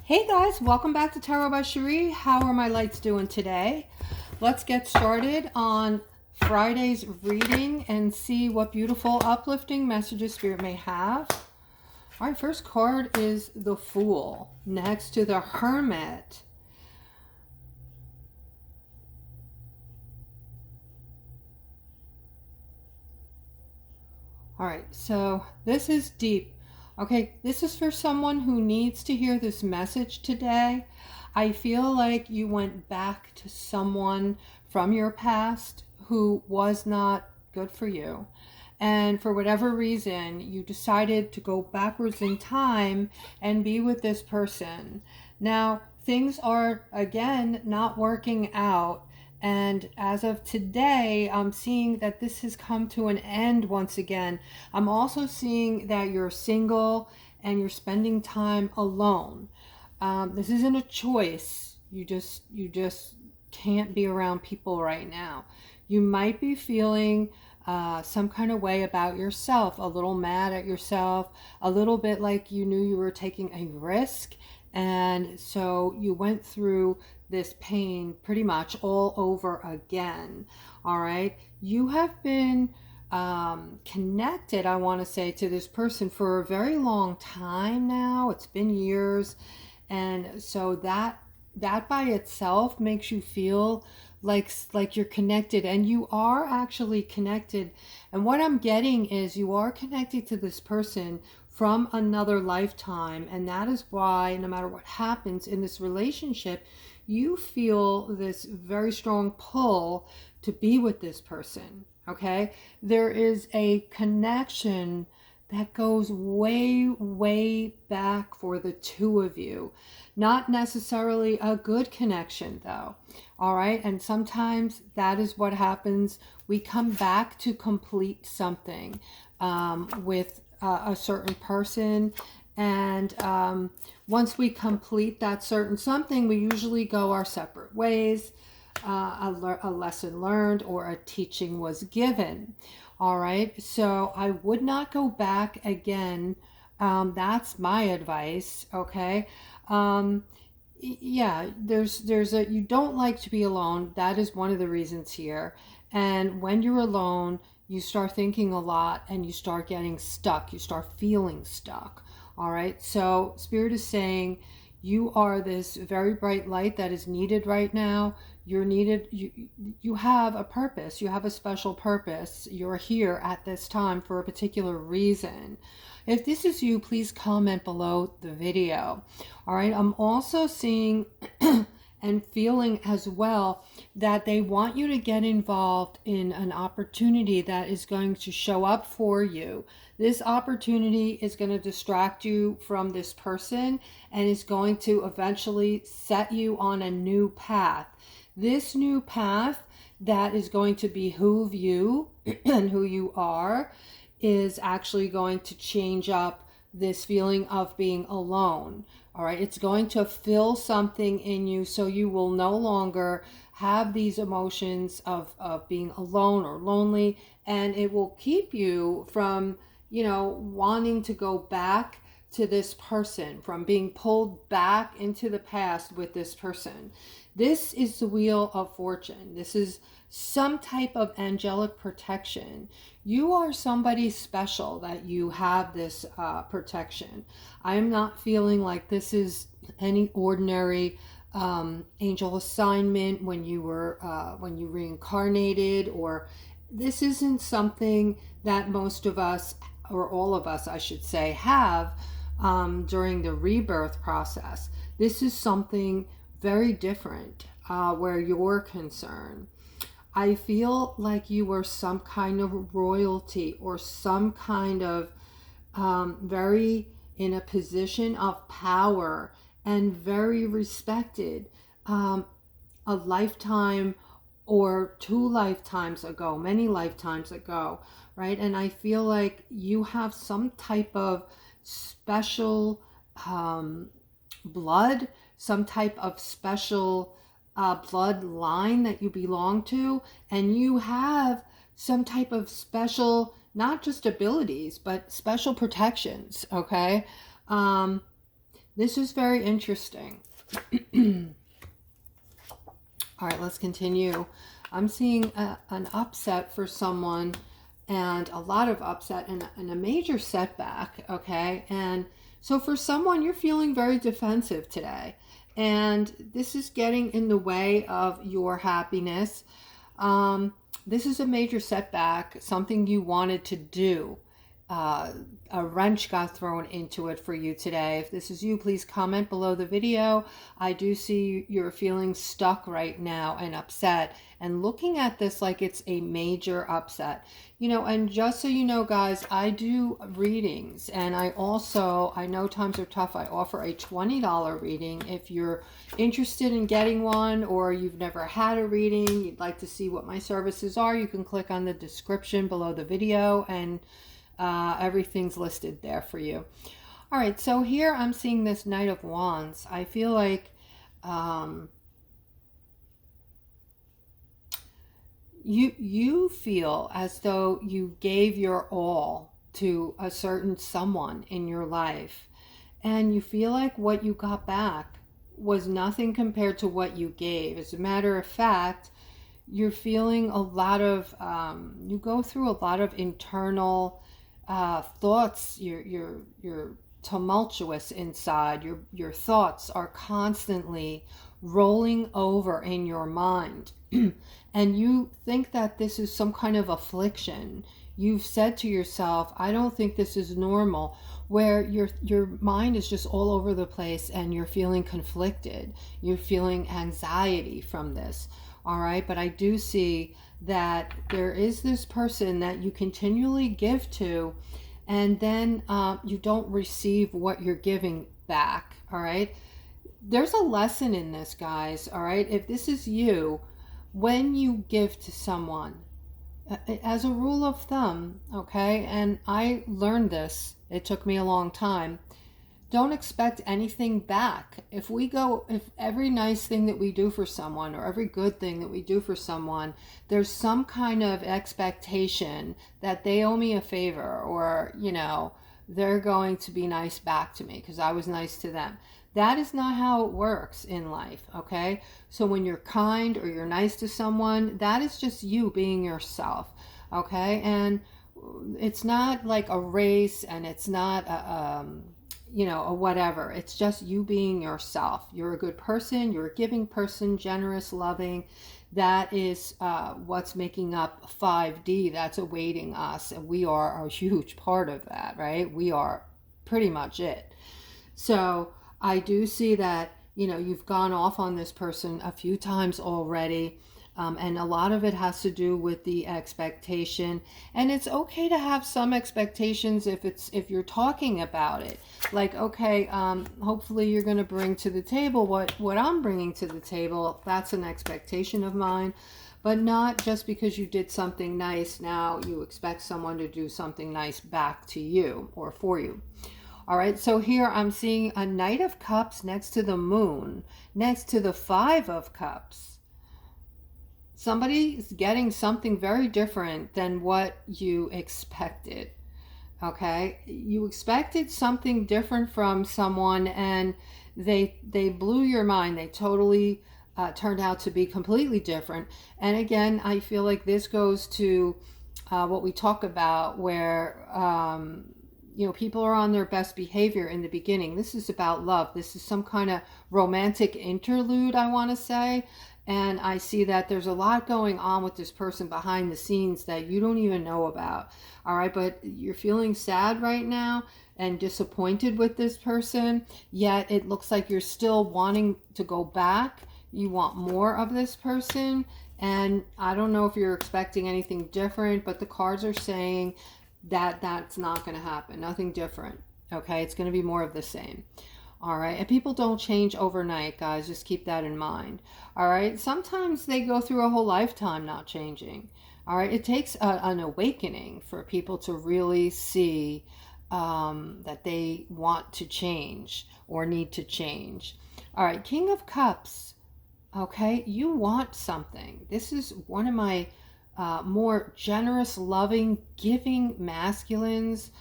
Hey guys, welcome back to Tarot by Cherie. How are my lights doing today? Let's get started on Friday's reading and see what beautiful uplifting messages Spirit may have. All right, first card is the Fool next to the Hermit. All right, so this is deep. Okay, this is for someone who needs to hear this message today. I feel like you went back to someone from your past who was not good for you. And for whatever reason, you decided to go backwards in time and be with this person. Now, things are, again, not working out. And as of today, I'm seeing that this has come to an end once again. I'm also seeing that you're single and you're spending time alone. This isn't a choice. You just can't be around people right now. You might be feeling some kind of way about yourself, a little mad at yourself, a little bit like you knew you were taking a risk. And so you went through this pain pretty much all over again. All right. You have been connected, I want to say, to this person for a very long time now. It's been years. And so that by itself makes you feel like you're connected, and you are actually connected. And what I'm getting is you are connected to this person from another lifetime, and that is why no matter what happens in this relationship, you feel this very strong pull to be with this person. Okay, there is a connection that goes way back for the two of you. Not necessarily a good connection though. All right, and sometimes that is what happens. We come back to complete something with a certain person, and once we complete that certain something, we usually go our separate ways. A lesson learned or a teaching was given. All right, so I would not go back again. That's my advice. Okay. Yeah, there's a, you don't like to be alone. That is one of the reasons here. And when you're alone, you start thinking a lot and you start getting stuck. You start feeling stuck. All right, so Spirit is saying you are this very bright light that is needed right now. You're needed. You have a purpose. You have a special purpose. You're here at this time for a particular reason. If this is you, please comment below the video. All right, I'm also seeing and feeling as well that they want you to get involved in an opportunity that is going to show up for you. This opportunity is going to distract you from this person and is going to eventually set you on a new path. This new path that is going to behoove you and who you are is actually going to change up this feeling of being alone. All right, it's going to fill something in you so you will no longer have these emotions of being alone or lonely, and it will keep you from, wanting to go back to this person, from being pulled back into the past with this person. This is the Wheel of Fortune. This is some type of angelic protection. You are somebody special that you have this protection. I'm not feeling like this is any ordinary angel assignment when you reincarnated, or this isn't something that most of us, or all of us I should say, have during the rebirth process. This is something very different where you're concerned. I feel like you were some kind of royalty or some kind of very in a position of power and very respected a lifetime or two lifetimes ago, many lifetimes ago, right? And I feel like you have some type of special blood, some type of special bloodline that you belong to, and you have some type of special, not just abilities, but special protections. Okay, This is very interesting. All right, let's continue. I'm seeing an upset for someone, and a lot of upset and a major setback, okay? And so for someone, you're feeling very defensive today, and this is getting in the way of your happiness. This is a major setback, something you wanted to do. A wrench got thrown into it for you today. If this is you, please comment below the video. I do see you're feeling stuck right now and upset and looking at this like it's a major upset. You know, and just so you know, guys, I do readings, and I know times are tough. I offer a $20 reading. If you're interested in getting one, or you've never had a reading, you'd like to see what my services are, you can click on the description below the video, and everything's listed there for you. All right, so here I'm seeing this Knight of Wands. I feel like you feel as though you gave your all to a certain someone in your life, and you feel like what you got back was nothing compared to what you gave. As a matter of fact, you're feeling a lot of you go through a lot of internal thoughts. You're tumultuous inside. Your thoughts are constantly rolling over in your mind. And you think that this is some kind of affliction. You've said to yourself, I don't think this is normal, where your mind is just all over the place and you're feeling conflicted. You're feeling anxiety from this. All right, but I do see that there is this person that you continually give to, and then you don't receive what you're giving back. All right, there's a lesson in this, guys. All right, if this is you, when you give to someone, as a rule of thumb, okay, and I learned this, it took me a long time, don't expect anything back. If every nice thing that we do for someone, or every good thing that we do for someone, there's some kind of expectation that they owe me a favor, or, you know, they're going to be nice back to me because I was nice to them. That is not how it works in life, okay? So when you're kind or you're nice to someone, that is just you being yourself, okay? And it's not like a race, and it's not a you know, or whatever. It's just you being yourself. You're a good person. You're a giving person, generous, loving. That is what's making up 5D. That's awaiting us. And we are a huge part of that, right? We are pretty much it. So I do see that, you know, you've gone off on this person a few times already. And a lot of it has to do with the expectation, and it's okay to have some expectations if you're talking about it. Like, okay, hopefully you're going to bring to the table what I'm bringing to the table. That's an expectation of mine, but not just because you did something nice, now you expect someone to do something nice back to you or for you. All right, so here I'm seeing a Knight of Cups next to the Moon, next to the Five of Cups. Somebody's getting something very different than what you expected, okay? You expected something different from someone, and they blew your mind. They totally turned out to be completely different. And again, I feel like this goes to what we talk about, where you know, people are on their best behavior in the beginning. This is about love. This is some kind of romantic interlude, I want to say. And I see that there's a lot going on with this person behind the scenes that you don't even know about. All right, but you're feeling sad right now and disappointed with this person, yet it looks like you're still wanting to go back. You want more of this person, and I don't know if you're expecting anything different, but the cards are saying that that's not going to happen. Nothing different. Okay, it's going to be more of the same. All right, and people don't change overnight, guys. Just keep that in mind. All right, sometimes they go through a whole lifetime not changing. All right, it takes an awakening for people to really see that they want to change or need to change. All right, King of Cups. Okay, you want something. This is one of my more generous, loving, giving masculines.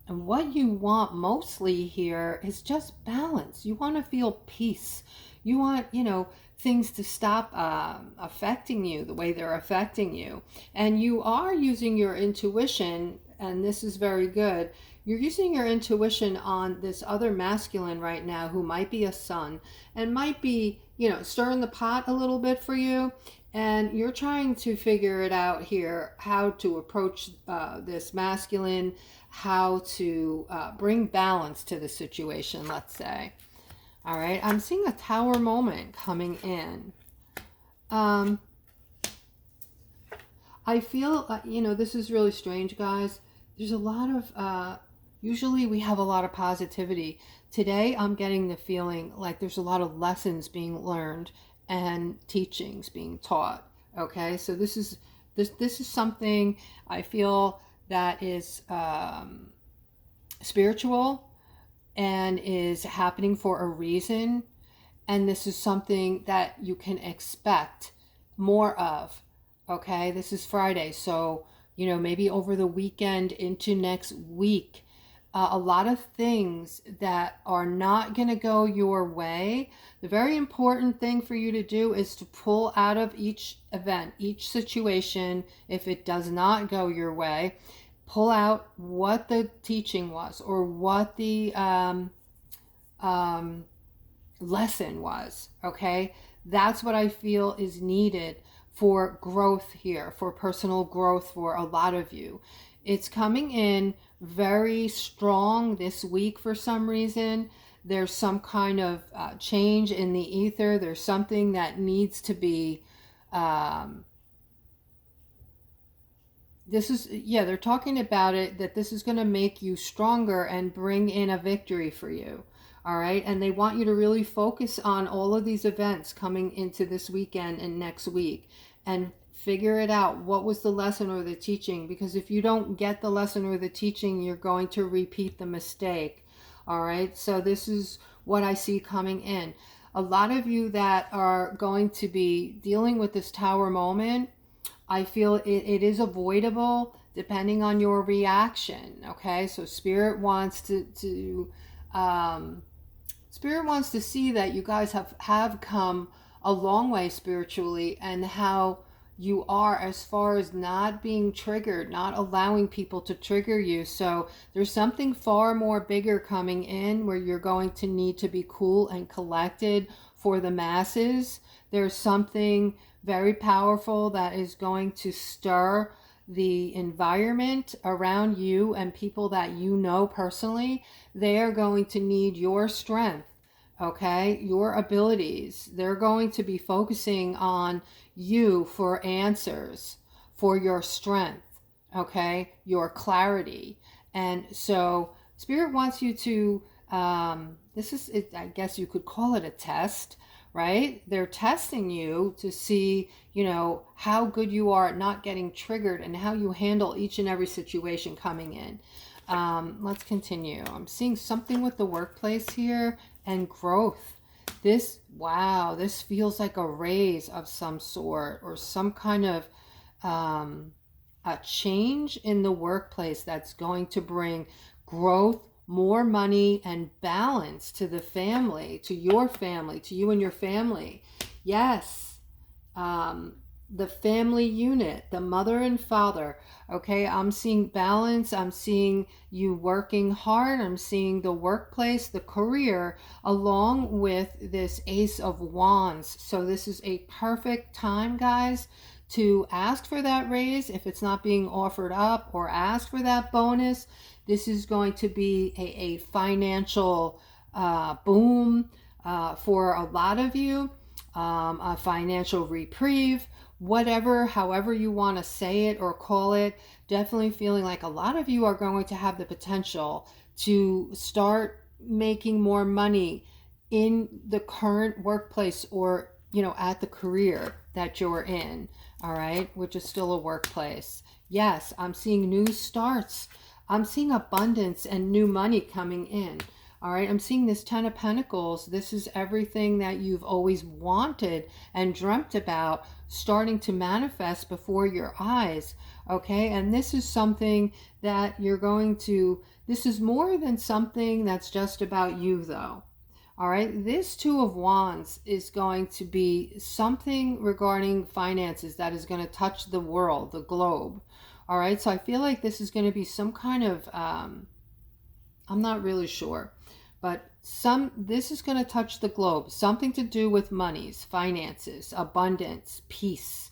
And what you want mostly here is just balance. You want to feel peace. You want, things to stop affecting you the way they're affecting you. And you are using your intuition, and this is very good. You're using your intuition on this other masculine right now who might be a son and might be, stirring the pot a little bit for you. And you're trying to figure it out here, how to approach this masculine, how to bring balance to the situation, let's say. All right, I'm seeing a tower moment coming in. I feel, this is really strange, guys. There's a lot of, usually we have a lot of positivity. Today, I'm getting the feeling like there's a lot of lessons being learned and teachings being taught. Okay, so this is something I feel that is spiritual and is happening for a reason, and this is something that you can expect more of. Okay, this is Friday, so maybe over the weekend into next week, a lot of things that are not going to go your way. The very important thing for you to do is to pull out of each event, each situation, if it does not go your way, pull out what the teaching was or what the lesson was. Okay, that's what I feel is needed for growth here, for personal growth for a lot of you. It's coming in very strong this week for some reason. There's some kind of change in the ether. There's something that needs to be, they're talking about it, that this is going to make you stronger and bring in a victory for you. All right. And they want you to really focus on all of these events coming into this weekend and next week and figure it out. What was the lesson or the teaching? Because if you don't get the lesson or the teaching, you're going to repeat the mistake. All right. So this is what I see coming in. A lot of you that are going to be dealing with this tower moment, I feel it is avoidable depending on your reaction. Okay. So Spirit wants to see that you guys have come a long way spiritually, and how you are as far as not being triggered, not allowing people to trigger you. So there's something far more bigger coming in where you're going to need to be cool and collected for the masses. There's something very powerful that is going to stir the environment around you and people that you know personally. They are going to need your strength. Okay, your abilities. They're going to be focusing on you for answers, for your strength, okay, your clarity. And so Spirit wants you to, this is, I guess you could call it a test, right? They're testing you to see, how good you are at not getting triggered and how you handle each and every situation coming in. Let's continue. I'm seeing something with the workplace here and growth. This feels like a raise of some sort, or some kind of a change in the workplace that's going to bring growth, more money, and balance to the family, to your family, to you and your family. Yes. The family unit, the mother and father. Okay, I'm seeing balance. I'm seeing you working hard. I'm seeing the workplace, the career, along with this Ace of Wands. So this is a perfect time, guys, to ask for that raise if it's not being offered up, or ask for that bonus. This is going to be a financial boom for a lot of you, a financial reprieve. Whatever, however you want to say it or call it. Definitely feeling like a lot of you are going to have the potential to start making more money in the current workplace, or at the career that you're in. All right, which is still a workplace. Yes, I'm seeing new starts. I'm seeing abundance and new money coming in. All right, I'm seeing this Ten of Pentacles. This is everything that you've always wanted and dreamt about starting to manifest before your eyes. Okay, and this is something that you're going to, this is more than something that's just about you though. All right, this Two of Wands is going to be something regarding finances that is going to touch the world, the globe. All right, so I feel like this is going to be some kind of, I'm not really sure, but this is going to touch the globe. Something to do with monies, finances, abundance, peace.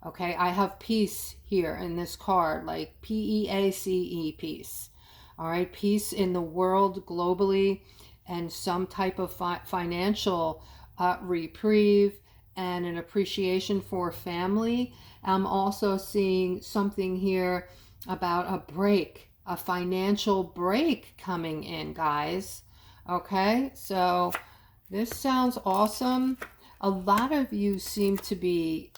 Okay, I have peace here in this card, like P-E-A-C-E, peace. All right, peace in the world globally, and some type of financial reprieve and an appreciation for family. I'm also seeing something here about a break, a financial break coming in, guys. Okay, so this sounds awesome. A lot of you seem to be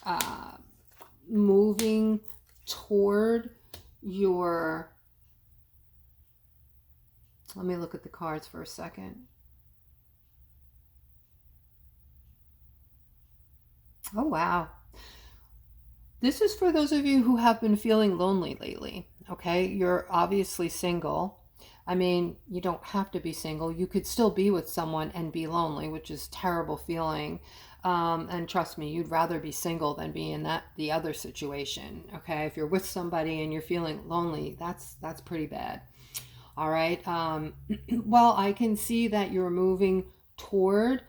moving toward your, let me look at the cards for a second. Oh, wow. This is for those of you who have been feeling lonely lately. Okay, you're obviously single. I mean, you don't have to be single. You could still be with someone and be lonely, which is a terrible feeling. And trust me, you'd rather be single than be in the other situation. Okay, if you're with somebody and you're feeling lonely, that's pretty bad. All right. Well, I can see that you're moving toward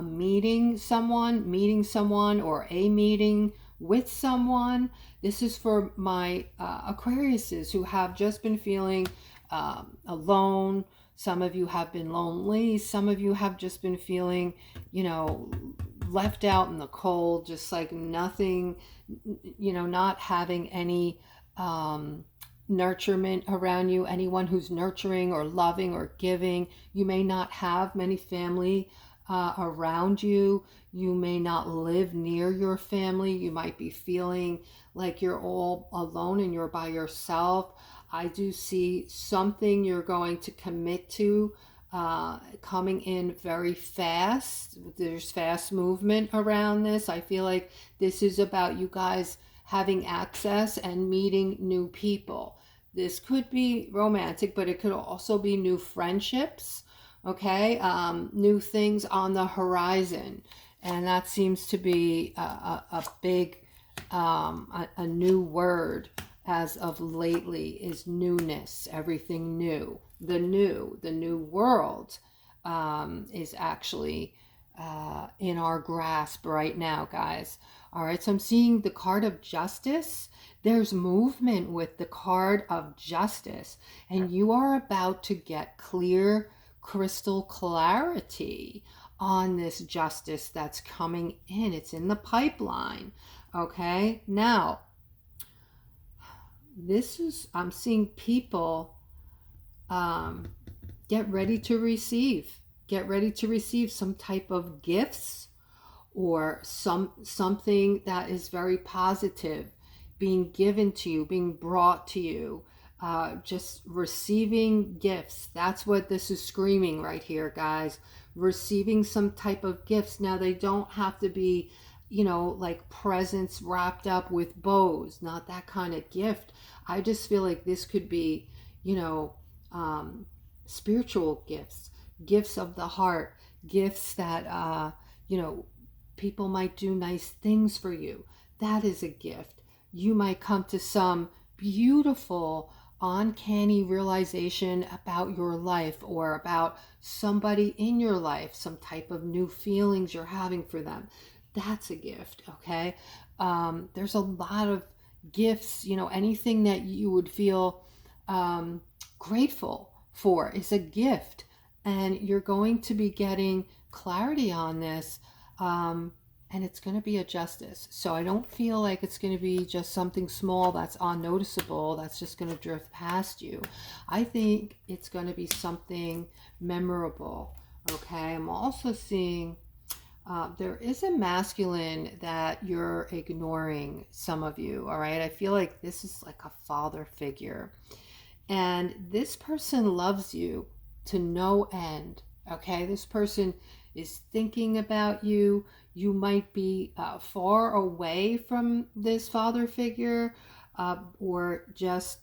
meeting someone, or a meeting with someone. This is for my Aquariuses who have just been feeling alone. Some of you have been lonely. Some of you have just been feeling, left out in the cold, just like nothing, not having any nurturement around you, anyone who's nurturing or loving or giving. You may not have many family around you. You may not live near your family. You might be feeling like you're all alone and you're by yourself. I do see something you're going to commit to coming in very fast. There's fast movement around this. I feel like this is about you guys having access and meeting new people. This could be romantic, but it could also be new friendships, okay? New things on the horizon. And that seems to be a big, a new word as of lately is newness, everything new. The new world is actually in our grasp right now, guys. All right, so I'm seeing the card of justice. There's movement with the card of justice, and you are about to get clear, crystal clarity on this justice that's coming in. It's in the pipeline. Okay, now I'm seeing people get ready to receive some type of gifts, or something that is very positive being given to you, being brought to you. Just receiving gifts. That's what this is screaming right here, guys. Receiving some type of gifts. Now, they don't have to be, like presents wrapped up with bows. Not that kind of gift. I just feel like this could be, spiritual gifts, gifts of the heart, gifts that, people might do nice things for you. That is a gift. You might come to some beautiful, uncanny realization about your life, or about somebody in your life, some type of new feelings you're having for them. That's a gift, okay? There's a lot of gifts, anything that you would feel grateful for is a gift. And you're going to be getting clarity on this, and it's going to be a justice. So I don't feel like it's going to be just something small that's unnoticeable, that's just going to drift past you. I think it's going to be something memorable, okay? I'm also seeing there is a masculine that you're ignoring, some of you, all right? I feel like this is like a father figure. And this person loves you. to no end. Okay, this person is thinking about you. You might be far away from this father figure, or just,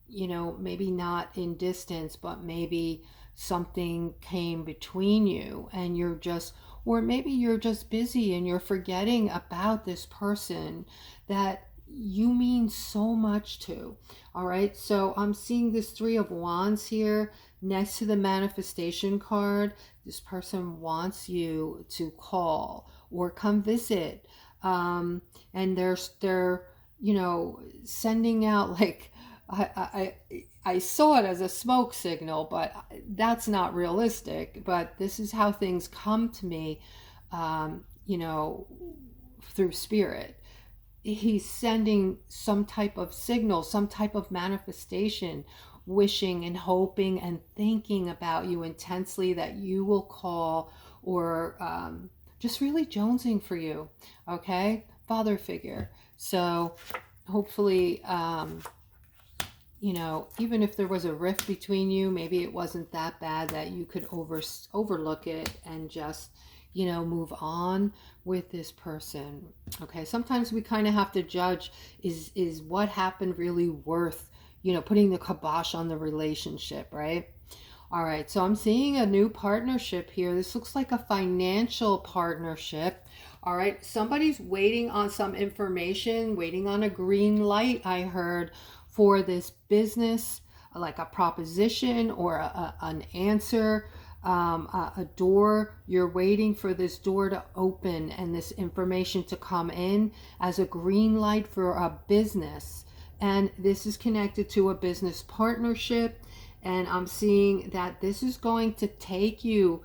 you know, maybe not in distance, but maybe something came between you and you're just, or maybe you're just busy and you're forgetting about this person that you mean so much to. All right, so I'm seeing this Three of Wands here next to the manifestation card. This person wants you to call or come visit, and they're, you know, sending out like, I saw it as a smoke signal, but that's not realistic. But this is how things come to me, you know, through spirit. He's sending some type of signal, some type of manifestation, wishing and hoping and thinking about you intensely that you will call, or just really jonesing for you. Okay, father figure. So hopefully, you know, even if there was a rift between you, maybe it wasn't that bad that you could overlook it and just, you know, move on with this person. Okay, sometimes we kind of have to judge, is what happened really worth, you know, putting the kibosh on the relationship, right? All right, so I'm seeing a new partnership here. This looks like a financial partnership. All right, somebody's waiting on some information, waiting on a green light, I heard, for this business, like a proposition or an answer, a door. You're waiting for this door to open and this information to come in as a green light for a business. And this is connected to a business partnership. And I'm seeing that this is going to take you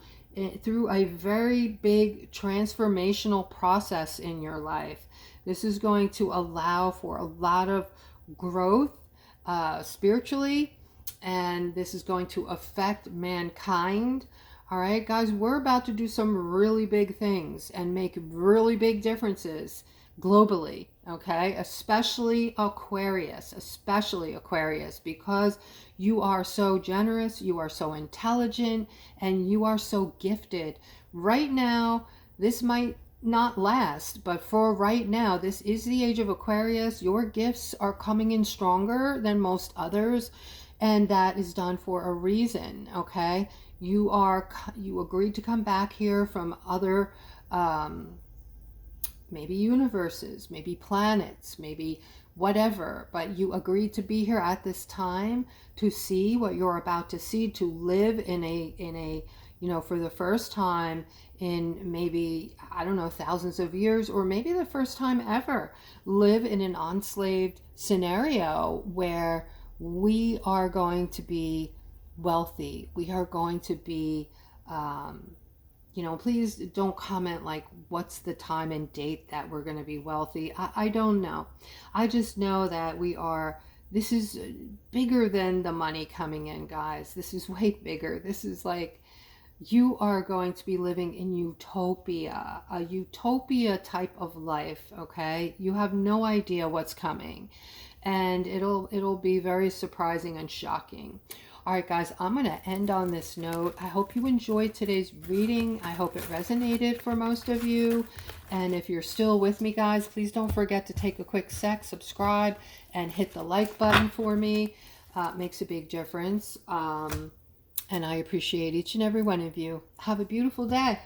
through a very big transformational process in your life. This is going to allow for a lot of growth spiritually, and this is going to affect mankind. All right, guys, we're about to do some really big things and make really big differences globally. Okay, especially Aquarius, because you are so generous, you are so intelligent, and you are so gifted. Right now, this might not last, but for right now, this is the age of Aquarius. Your gifts are coming in stronger than most others, and that is done for a reason. Okay, you agreed to come back here from other maybe universes, maybe planets, maybe whatever, but you agreed to be here at this time to see what you're about to see, to live in a you know, for the first time in maybe, I don't know, thousands of years, or maybe the first time ever, live in an enslaved scenario where we are going to be wealthy. We are going to be, you know, please don't comment like what's the time and date that we're going to be wealthy. I don't know. I just know that this is bigger than the money coming in, guys. This is way bigger. This is like, you are going to be living in utopia, a utopia type of life. Okay, you have no idea what's coming, and it'll be very surprising and shocking. All right, guys, I'm going to end on this note. I hope you enjoyed today's reading. I hope it resonated for most of you. And if you're still with me, guys, please don't forget to take a quick sec, subscribe, and hit the like button for me. It makes a big difference. And I appreciate each and every one of you. Have a beautiful day.